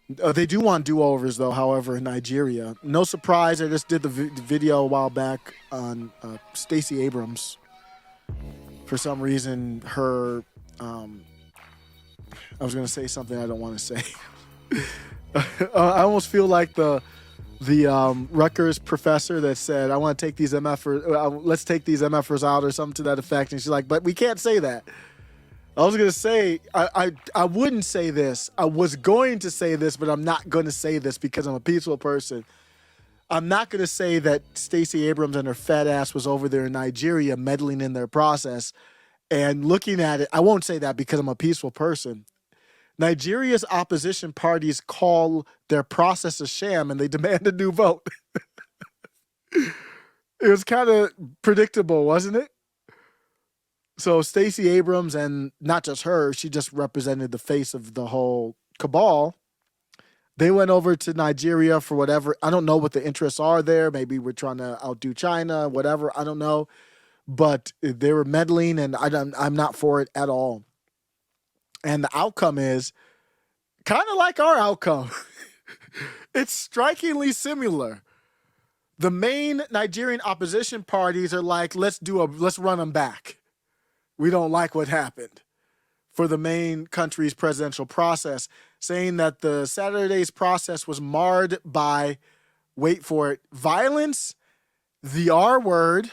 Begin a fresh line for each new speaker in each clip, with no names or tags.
They do want do-overs, though, however, in Nigeria. No surprise, I just did the video a while back on Stacey Abrams. For some reason, her. Um, I was going to say something I don't want to say. I almost feel like the Rutgers professor that said, "I want to take these MFers, let's take these MFers out," or something to that effect. And she's like, "But we can't say that." I was gonna say I wouldn't say this. I was going to say this, but I'm not going to say this because I'm a peaceful person. I'm not going to say that Stacey Abrams and her fat ass was over there in Nigeria meddling in their process and looking at it. I won't say that because I'm a peaceful person. Nigeria's opposition parties call their process a sham and they demand a new vote. It was kind of predictable, wasn't it? So Stacey Abrams, and not just her, she just represented the face of the whole cabal. They went over to Nigeria for whatever. I don't know what the interests are there. Maybe we're trying to outdo China, whatever. I don't know. But they were meddling, and I'm not for it at all. And the outcome is kind of like our outcome. It's strikingly similar. The main Nigerian opposition parties are like, let's run them back. We don't like what happened for the main country's presidential process, saying that the Saturday's process was marred by, wait for it, violence, the R word,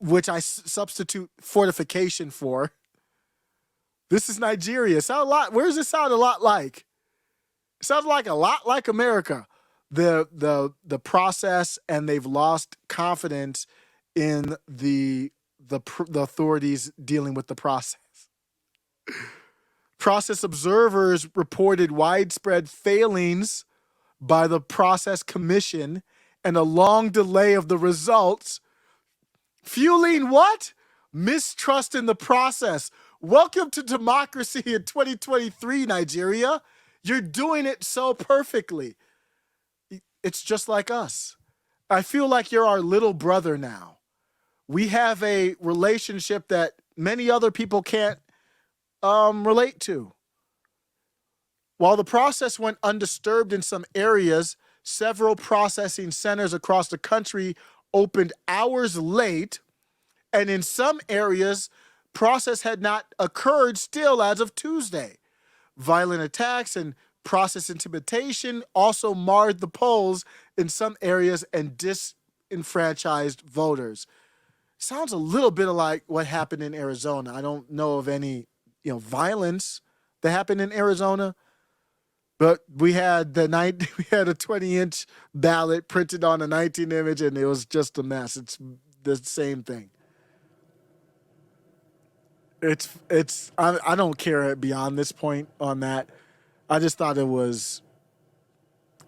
which I substitute fortification for. This is Nigeria. Sound a lot. Where does it sound a lot like? It sounds like a lot like America. The process, and they've lost confidence in the authorities dealing with the process. Process observers reported widespread failings by the process commission and a long delay of the results, fueling what? Mistrust in the process. Welcome to democracy in 2023, Nigeria. You're doing it so perfectly. It's just like us. I feel like you're our little brother now. We have a relationship that many other people can't relate to. While the process went undisturbed in some areas, several processing centers across the country opened hours late, and in some areas, process had not occurred still as of Tuesday. Violent attacks and process intimidation also marred the polls in some areas and disenfranchised voters. Sounds a little bit like what happened in Arizona. I don't know of any, violence that happened in Arizona, but we had we had a 20-inch ballot printed on a 19 image, and it was just a mess. It's the same thing. I don't care beyond this point on that. I just thought it was.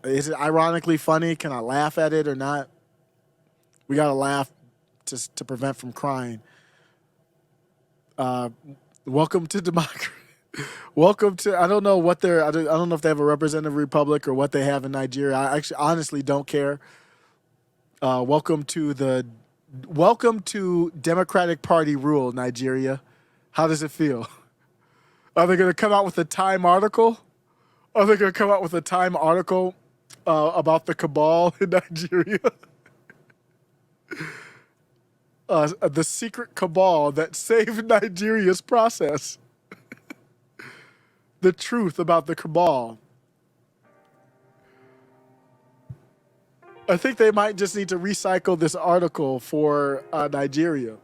Is it ironically funny? Can I laugh at it or not? We gotta laugh to prevent from crying. Welcome to democracy. Welcome to. I don't know what they're. I don't know if they have a representative republic or what they have in Nigeria. I actually honestly don't care. Welcome to Democratic Party rule, Nigeria. How does it feel? Are they going to come out with a Time article? Are they going to come out with a Time article about the cabal in Nigeria? The secret cabal that saved Nigeria's process. The truth about the cabal. I think they might just need to recycle this article for Nigeria.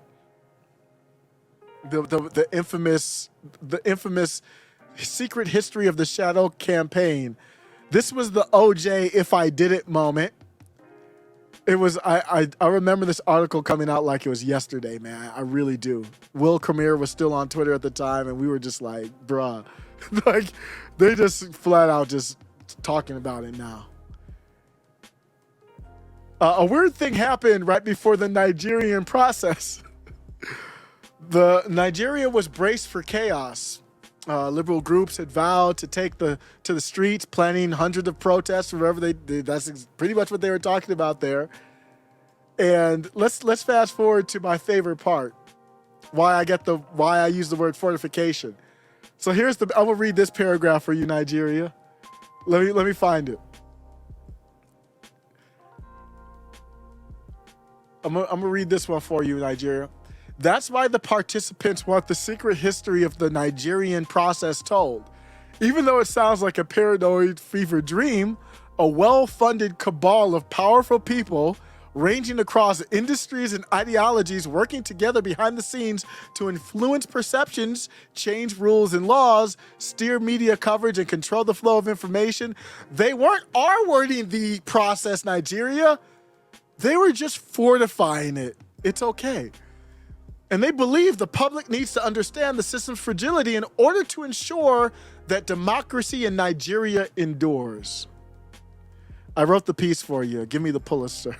The infamous secret history of the shadow campaign. This was the OJ if I did it moment. It was I remember this article coming out like it was yesterday, man. I really do. Will Premier was still on Twitter at the time, and we were just like, bruh. Like, they just flat out just talking about it now. A weird thing happened right before the Nigerian process. The Nigeria was braced for chaos. Liberal groups had vowed to take to the streets, planning hundreds of protests wherever they did. That's pretty much what they were talking about there. And let's fast forward to my favorite part. Why I use the word fortification. So I'm gonna read this paragraph for you, Nigeria. Let me find it. I'm gonna read this one for you, Nigeria. That's why the participants want the secret history of the Nigerian process told. Even though it sounds like a paranoid fever dream, a well-funded cabal of powerful people ranging across industries and ideologies working together behind the scenes to influence perceptions, change rules and laws, steer media coverage, and control the flow of information. They weren't R-wording the process, Nigeria. They were just fortifying it. It's okay. And they believe the public needs to understand the system's fragility in order to ensure that democracy in Nigeria endures. I wrote the piece for you. Give me the Pulitzer.